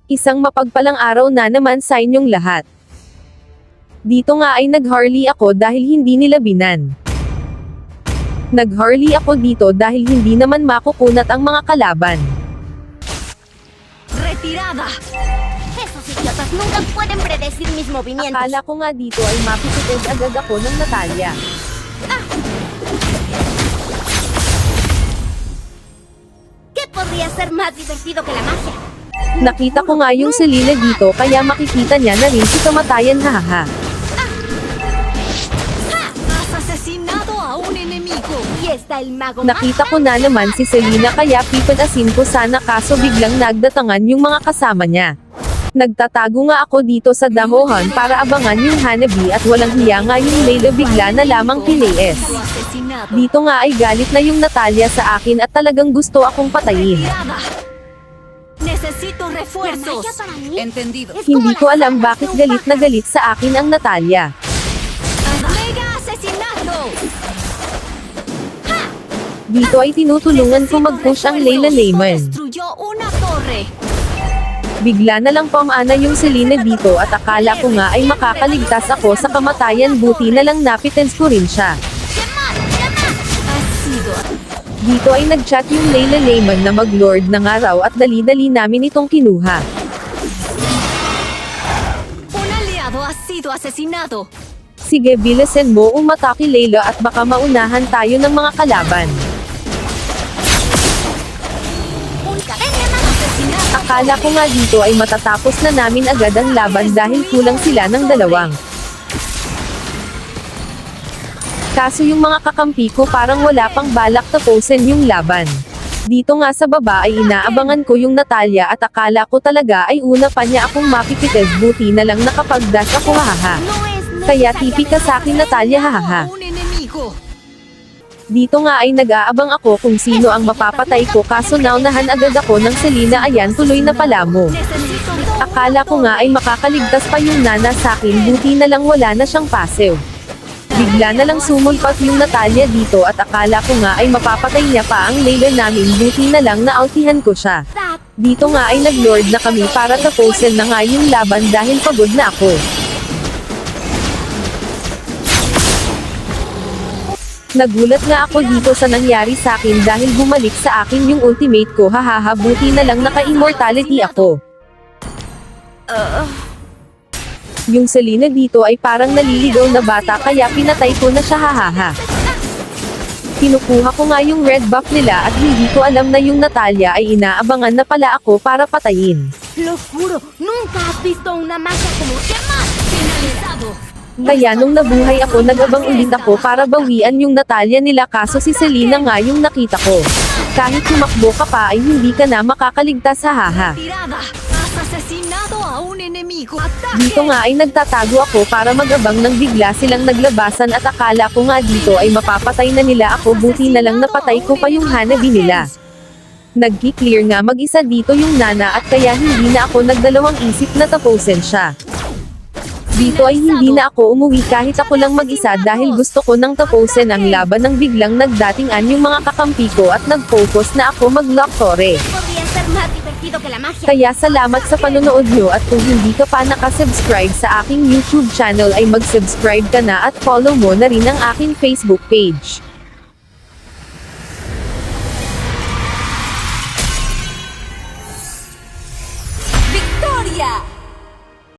Isang mapagpalang araw na naman sa inyong lahat. Dito nga ay nag-Harley ako dahil hindi nila binan. Nag-Harley ako dito dahil hindi naman makukunat ang mga kalaban. ¡Retirada! Esos idiotas nunca pueden predecir mis movimientos. Akala ko nga dito ay mapipitid agad ako ng Natalia. ¿Qué podría ser más divertido que la magia? Nakita ko nga yung Selena dito kaya makikita niya na rin si kamatayan, hahaha. ¡Has asesinado a un enemigo! Y está el mago Nakita ko na naman si Selena kaya pipadasin ko sana kaso biglang nagdatangan yung mga kasama niya. Nagtatago nga ako dito sa dahohan para abangan yung Hanabi at walang hiya nga yung Layla bigla na lamang kilaes. asesinado. Dito nga ay galit na yung Natalia sa akin at talagang gusto akong patayin. ¡Retirada! Necesito refuerzos. magia para mí Entendido. Hindi ko alam bakit galit na galit sa akin ang Natalia. ¡Mega asesinato! Dito ay tinutulungan ko mag-push ang Layla Layman. Destruyó una torre. Bigla na lang pamana yung Selena dito at akala ko nga ay makakaligtas ako sa kamatayan, buti na lang napitens ko rin siya. Ha sido. Dito ay nag-chat yung Layla Layman na mag-lord ng araw at dali-dali namin itong kinuha. Un aliado ha sido asesinado. Sige, bilisan mo umatake Layla at baka maunahan tayo ng mga kalaban. Asesinado. Akala ko nga dito ay matatapos na namin agad ang laban dahil kulang sila ng dalawang. Kaso yung mga kakampi ko parang wala pang balak tapusin yung laban. Dito nga sa baba ay inaabangan ko yung Natalia at akala ko talaga ay una pa niya akong mapipites, buti na lang nakapag-dash ako, hahaha. Kaya tipi ka sa akin, Natalia, hahaha. Un enemigo. Dito nga ay nag-aabang ako kung sino ang mapapatay ko kaso naunahan agad ako ng Selena, ayan tuloy na pala mo. Necesito Akala ko nga ay makakaligtas pa yung Nana sa akin, buti na lang wala na siyang passive. Bigla na lang sumulpat yung Natalia dito at akala ko nga ay mapapatay niya pa ang Layla namin, buti na lang na-outihan ko siya. Dito nga ay nag-lord na kami para tapusin na nga yung laban dahil pagod na ako. Nagulat nga ako dito sa nangyari sa akin dahil bumalik sa akin yung ultimate ko, hahaha, buti na lang naka-immortality ako. Yung Selena dito ay parang naliligaw na bata kaya pinatay ko na siya, hahaha. Kinukuha ko nga yung red buff nila at hindi ko alam na yung Natalia ay inaabangan na pala ako para patayin. Lo juro, nunca has visto una magia como más finalizado. Kaya nung nabuhay ako nag-abang ulit ako para bawian yung Natalia nila kaso si Selena nga yung nakita ko. Kahit tumakbo ka pa ay hindi ka na makakaligtas, hahaha. Tirada. Has asesinado a un enemigo. Ataque. Dito nga ay nagtatago ako para mag-abang nang bigla silang naglabasan at akala ko nga dito ay mapapatay na nila ako, buti na lang napatay ko pa yung Hanabi nila. Nagki-clear nga mag-isa dito yung Nana at kaya hindi na ako nagdalawang isip na tapusin siya. Dito ay hindi na ako umuwi kahit ako lang mag-isa dahil gusto ko nang tapusin ang laban nang biglang nagdatingan yung mga kakampi ko at nag-focus na ako mag-lock torre. Podría ser más divertido que la magia. Kaya salamat sa panonood nyo at kung hindi ka pa nakasubscribe sa aking YouTube channel ay mag-subscribe ka na at follow mo na rin ang aking Facebook page. ¡Victoria!